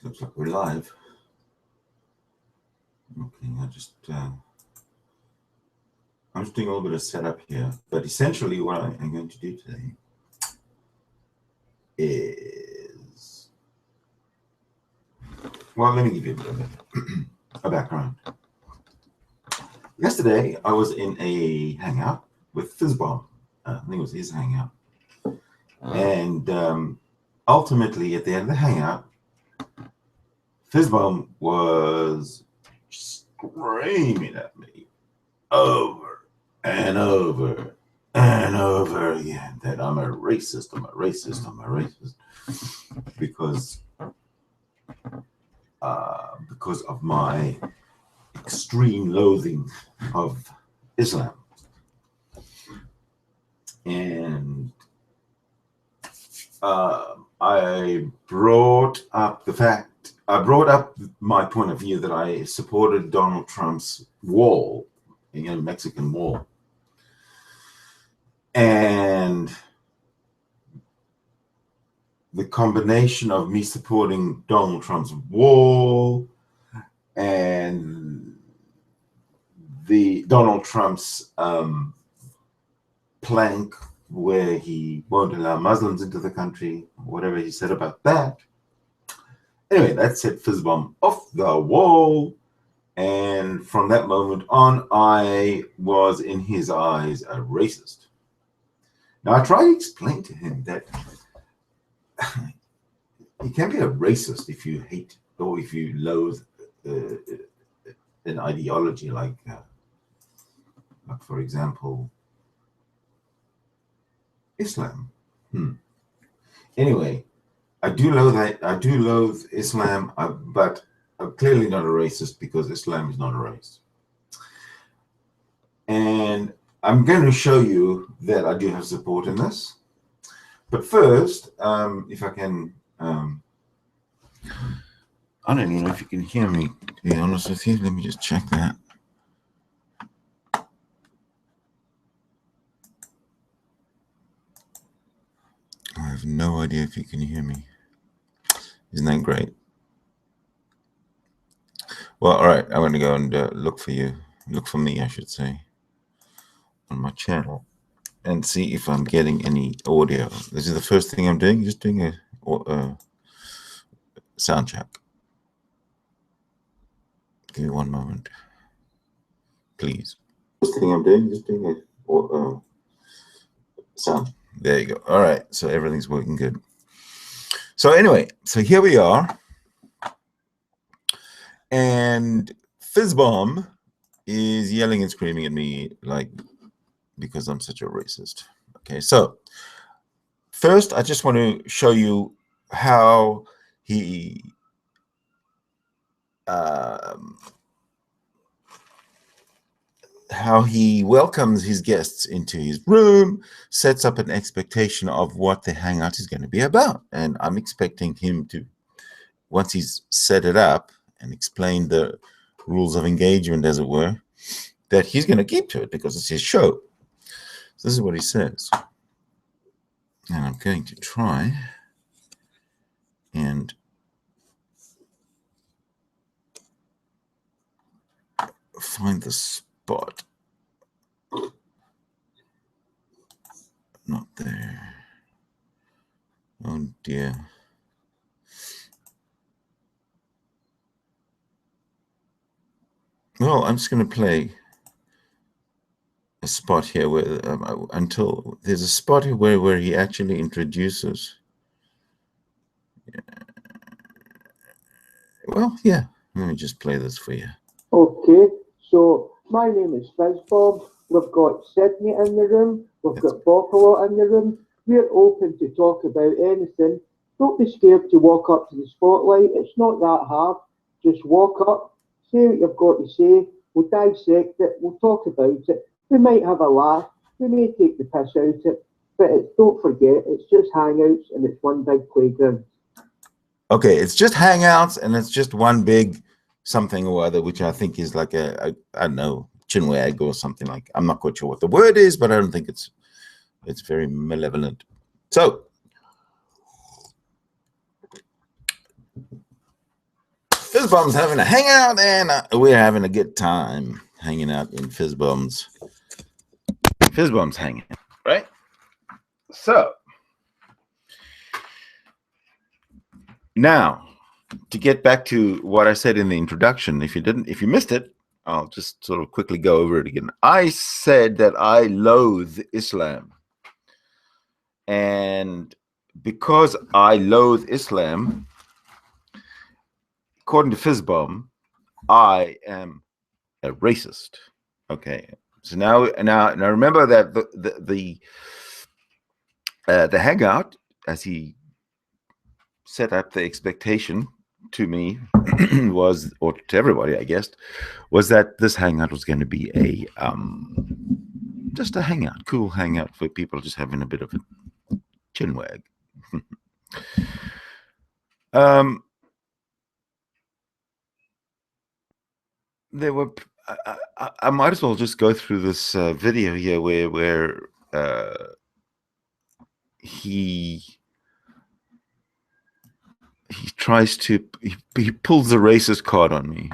Looks like we're live. Okay, I'm just doing a little bit of setup here, but essentially what I'm going to do today is, well, let me give you a bit of a background. Yesterday, I was in a hangout with Fizz Bomb. I think it was his hangout. And ultimately, at the end of the hangout, Fizz Bomb was screaming at me over and over and over again that I'm a racist, I'm a racist, I'm a racist, because of my extreme loathing of Islam. And I brought up my point of view that I supported Donald Trump's wall, Mexican wall. And the combination of me supporting Donald Trump's wall and the Donald Trump's plank where he won't allow Muslims into the country, whatever he said about that. Anyway, that set Fizz Bomb off the wall. And from that moment on, I was, in his eyes, a racist. Now, I tried to explain to him that you can't be a racist if you hate or if you loathe an ideology like for example, Islam. Anyway, I do loathe Islam, but I'm clearly not a racist because Islam is not a race. And I'm going to show you that I do have support in this. But first, if I can, I don't even know if you can hear me, to be honest with you. Let me just check that. I have no idea if you can hear me. Isn't that great? Well, all right, I'm going to go and look for you. Look for me, I should say, on my channel and see if I'm getting any audio. This is the first thing I'm doing, just doing a sound check. Give me one moment, please. First thing I'm doing, just doing a sound. There you go. All right, so everything's working good. So anyway, so here we are. And Fizz Bomb is yelling and screaming at me because I'm such a racist. Okay, so first I just want to show you how he welcomes his guests into his room, sets up an expectation of what the hangout is going to be about. And I'm expecting him to, once he's set it up and explained the rules of engagement, as it were, that he's going to keep to it because it's his show. So this is what he says. And I'm going to try and find the spot. Not there. Oh dear. Well, I'm just going to play a spot here where until there's a spot here where he actually introduces. Well, yeah. Let me just play this for you. Okay, so my name is Fizz Bomb. We've got Sydney in the room. We've got Bopalot in the room. We're open to talk about anything. Don't be scared to walk up to the spotlight. It's not that hard. Just walk up. Say what you've got to say. We'll dissect it. We'll talk about it. We might have a laugh. We may take the piss out of it. But don't forget, it's just hangouts and it's one big playground. Okay, it's just hangouts and it's just one big something or other, which I think is like I don't know, chinwag or something like. I'm not quite sure what the word is, but I don't think it's very malevolent. So Fizz Bomb's having a hangout, and we're having a good time hanging out in Fizz Bomb's hanging, right? So now, to get back to what I said in the introduction, if you missed it, I'll just sort of quickly go over it again. I said that I loathe Islam, and because I loathe Islam, according to Fizz Bomb, I am a racist. Okay, so now remember that the hangout, as he set up the expectation to me was, or to everybody, I guess, was that this hangout was going to be a just a hangout, cool hangout for people just having a bit of a chinwag. There were. I might as well just go through this video here where he tries to he pulls the racist card on me.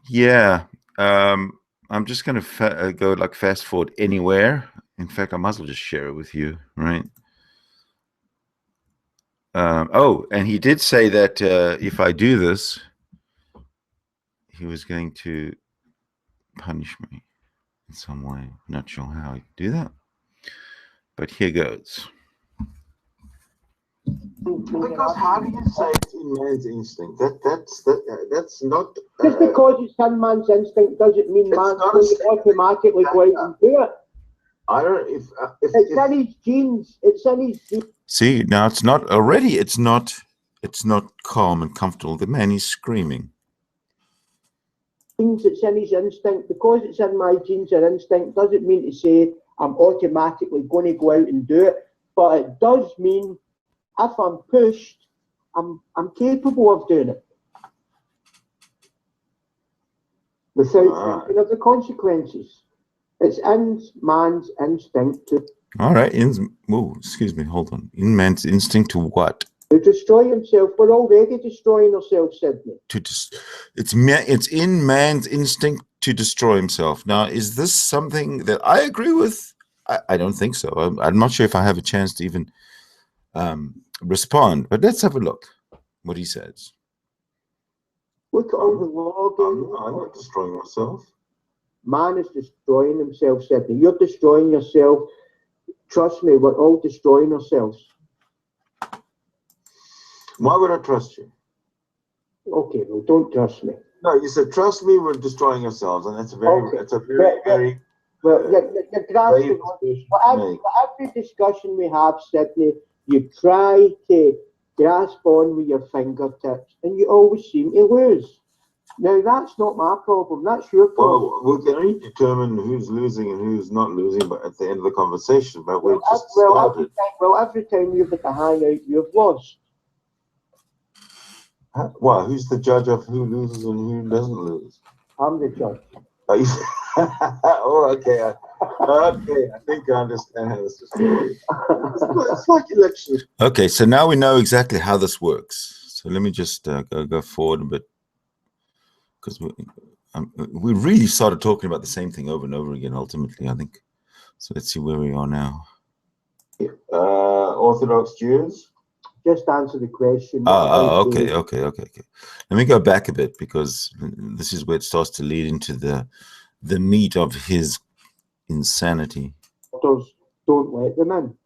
Yeah, I'm just going to go like fast forward anywhere. In fact, I might as well just share it with you, right? Oh, and he did say that if I do this, he was going to punish me in some way. Not sure how he'd do that, but here goes. Because how do you say it's in man's instinct? That's not. Just because it's in man's instinct doesn't mean man's going to automatically go out and do it. I don't. If it's in his genes. It's in his genes. See, now it's not already. It's not calm and comfortable. The man is screaming. It's in his instinct. Because it's in my genes or instinct doesn't mean to say I'm automatically going to go out and do it. But it does mean if I'm pushed, I'm capable of doing it without thinking of the consequences. It's in man's instinct to. All right. Excuse me. Hold on. In man's instinct to what? To destroy himself. We're already destroying ourselves, Sydney. It's in man's instinct to destroy himself. Now, is this something that I agree with? I don't think so. I'm not sure if I have a chance to even respond. But let's have a look what he says. Look at all the law. I'm not destroying myself. Man is destroying himself, Sydney. You're destroying yourself. Trust me, we're all destroying ourselves. Why would I trust you? Okay, well, don't trust me. No, you said trust me. We're destroying ourselves, and that's a very, okay. That's a very. Well, you're grasping on every discussion we have, Sydney. You try to grasp on with your fingertips, and you always seem to lose. Now, that's not my problem. That's your problem. Well, we can only determine who's losing and who's not losing, but at the end of the conversation. But we've just started. Every time you've got to hang out, you've lost. Well, who's the judge of who loses and who doesn't lose? I'm the judge. Oh, okay. I think I understand how this is going. It's like election. Okay, so now we know exactly how this works. So let me just go forward a bit, because we really started talking about the same thing over and over again, ultimately, I think. So let's see where we are now. Orthodox Jews? Just answer the question. Okay. Let me go back a bit, because this is where it starts to lead into the meat of his insanity. Don't let them in.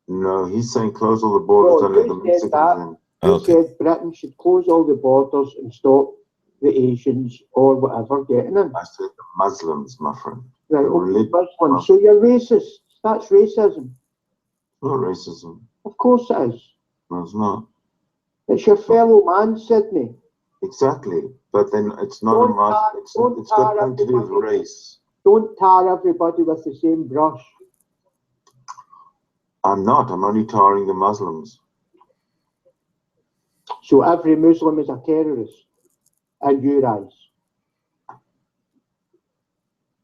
No, he's saying close all the borders and let the Mexicans in. He said Britain should close all the borders and stop the Asians or whatever getting in. I said the Muslims, my friend. Right, Muslims. So you're racist. That's racism. It's not racism. Of course it is. No, it's not. It's your fellow man, Sydney. Exactly. But then it's not a mask. It's got nothing to do with race. Don't tar everybody with the same brush. I'm not. I'm only tarring the Muslims. So every Muslim is a terrorist in your eyes.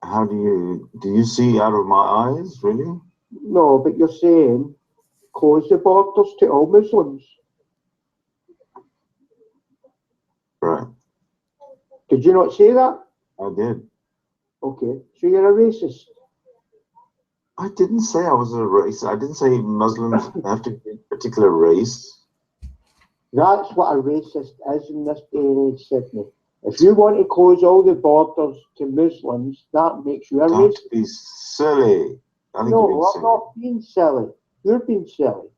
How do you see out of my eyes, really? No, but you're saying close the borders to all Muslims. Right. Did you not say that? I did. Okay, so you're a racist. I didn't say I was a race. I didn't say Muslims have to be a particular race. That's what a racist is in this day and age, Sydney. If you want to close all the borders to Muslims, that makes you a Don't racist. be silly. I think you're being No, I'm silly. not being silly. You're being silly.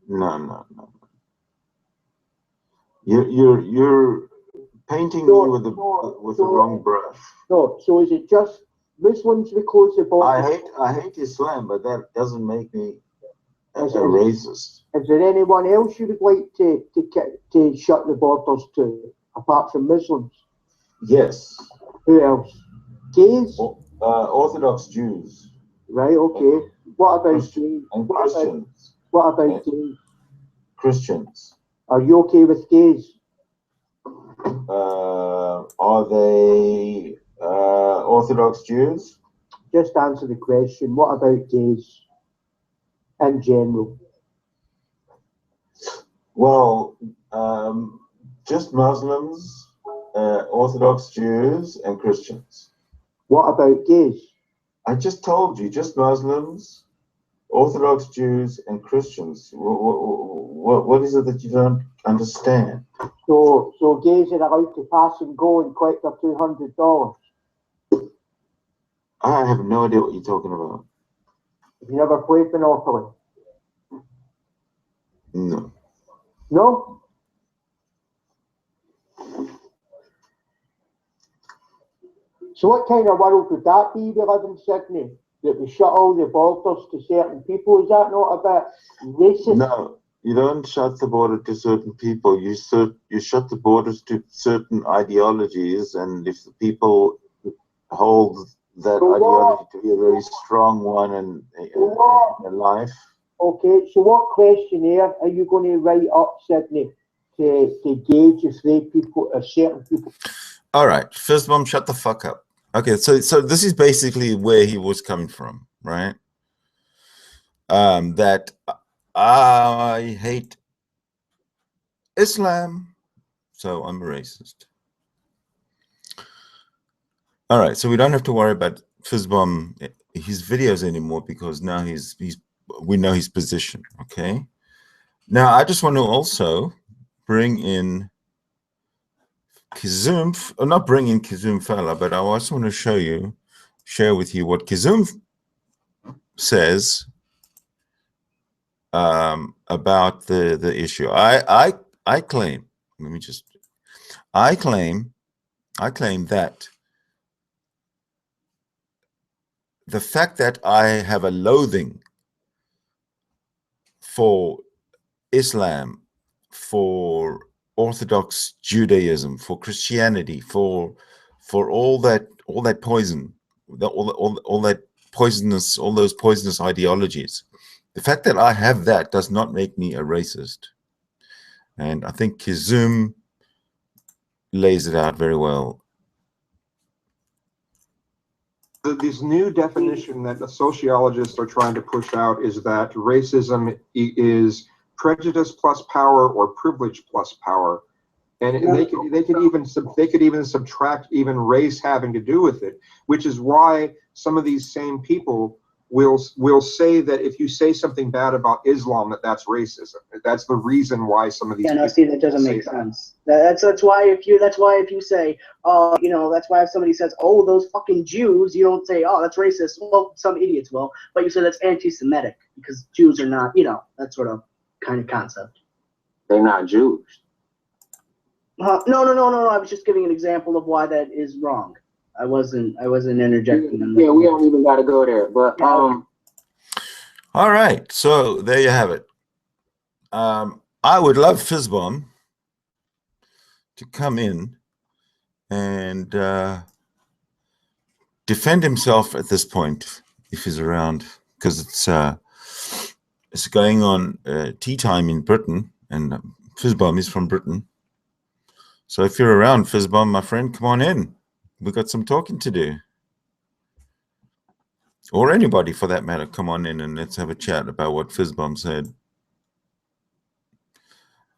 No. You're painting me with the wrong brush. No, so is it just Muslims we close the borders? I hate Islam, but that doesn't make me a Is racist. Is there anyone else you would like to shut the borders to, apart from Muslims? Yes. Who else? Gays? Orthodox Jews. Right, okay. What about gays? And Christians. What about gays? Christians. Are you okay with gays? Are they Orthodox Jews? Just answer the question. What about gays in general? Well, just Muslims, Orthodox Jews, and Christians. What about gays? I just told you, just Muslims, Orthodox Jews, and Christians. What is it that you don't understand? So gays are allowed to pass and go and collect their $200. I have no idea what you're talking about. Have you never played Monopoly? No. No? So what kind of world would that be we live in, Sydney? That we shut all the borders to certain people? Is that not a bit racist? No, you don't shut the border to certain people. You shut the borders to certain ideologies, and if the people hold that ideology to be a very strong one in their life. Okay, so what questionnaire are you going to write up, Sydney, to gauge if they people or certain people? All right, Fizz Bomb, shut the fuck up. Okay, so this is basically where he was coming from, right? That I hate Islam, so I'm a racist. All right, so we don't have to worry about Fizz Bomb, his videos anymore, because now we know his position. Okay. Now I just want to also bring in Kizum, or not bring in Kizum Fella, but I also want to share with you what Kizum says about the issue. I claim, I claim that the fact that I have a loathing for Islam, for Orthodox Judaism, for Christianity, for all that poison, all that poisonous, all those poisonous ideologies. The fact that I have that does not make me a racist. And I think Kizum lays it out very well. This new definition that the sociologists are trying to push out is that racism is prejudice plus power or privilege plus power, and they could even subtract even race having to do with it, which is why some of these same people will say that if you say something bad about Islam, that's racism. That's the reason why some of these. Yeah, no, see, that doesn't make sense. That's why if you say, you know, that's why if somebody says, oh, those fucking Jews, you don't say, oh, that's racist. Well, some idiots will, but you say that's anti-Semitic because Jews are not, you know, that sort of kind of concept. They're not Jews. No. I was just giving an example of why that is wrong. I wasn't interjecting. Yeah, we don't even got to go there. But all right, so there you have it. I would love Fizz Bomb to come in and defend himself at this point if he's around, because it's going on tea time in Britain, and Fizz Bomb is from Britain. So if you're around, Fizz Bomb, my friend, come on in. We got some talking to do. or anybody for that matter, come on in and let's have a chat about what Fizz Bomb said.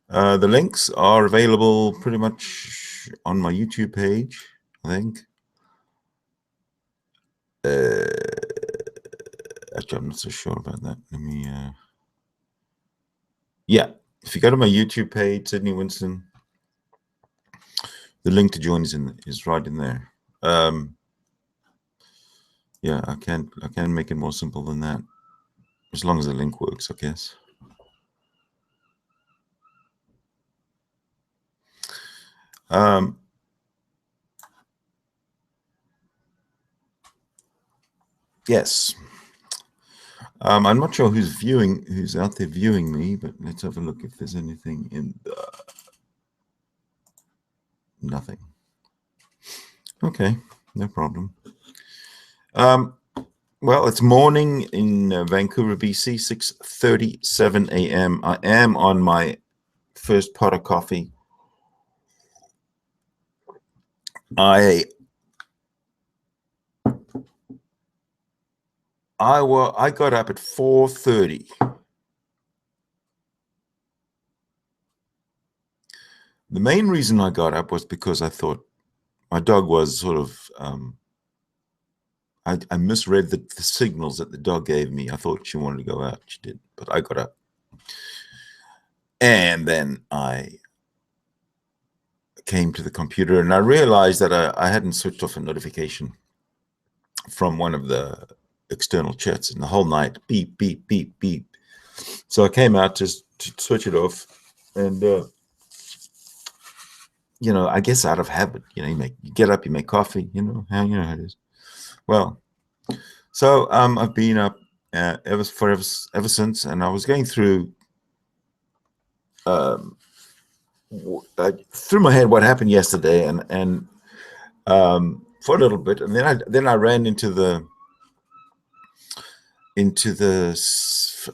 The links are available pretty much on my YouTube page, I think. Actually, I'm not so sure about that. Let me, yeah, if you go to my YouTube page, Sydney Winston, the link to join is right in there. Yeah, I can make it more simple than that, as long as the link works, I guess. Yes. I'm not sure who's out there viewing me, but let's have a look if there's anything in the... Nothing. Okay, no problem. Well, it's morning in Vancouver, BC, 6:37 a.m. I am on my first pot of coffee. I got up at 4:30. The main reason I got up was because I thought my dog was sort of, I misread the signals that the dog gave me. I thought she wanted to go out. She did, but I got up. And then I came to the computer and I realized that I hadn't switched off a notification from one of the external chats, and the whole night, beep, beep, beep, beep. So I came out just to switch it off, and you know, I guess out of habit, you know, you get up, you make coffee, you know how it is. Well, so I've been up ever since, and I was going through through my head what happened yesterday, and for a little bit, and then I ran into the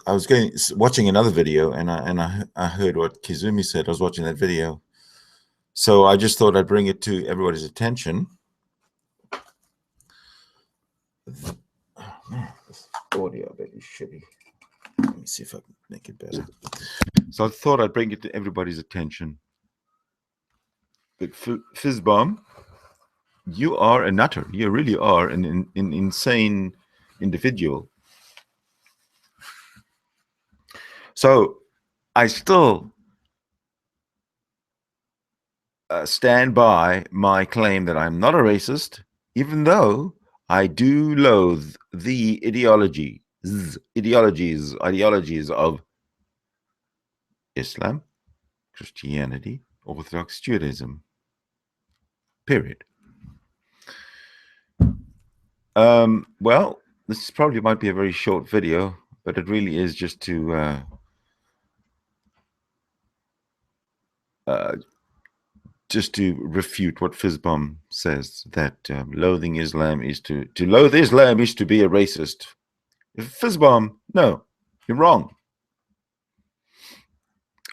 I was watching another video, and I heard what Kizumi said. I was watching that video, so I just thought I'd bring it to everybody's attention. Oh, man, this audio I bet is shitty. Let me see if I can make it better. So I thought I'd bring it to everybody's attention. But Fizz Bomb, you are a nutter. You really are an insane individual. So I still stand by my claim that I'm not a racist, even though I do loathe the ideologies of Islam, Christianity, Orthodox Judaism. Period. Well, this probably might be a very short video, but it really is just to refute what Fizz Bomb says, that loathing Islam is to loathe Islam is to be a racist. Fizz Bomb, no, you're wrong.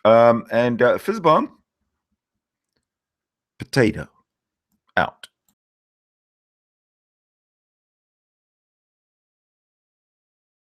And Fizz Bomb, potato.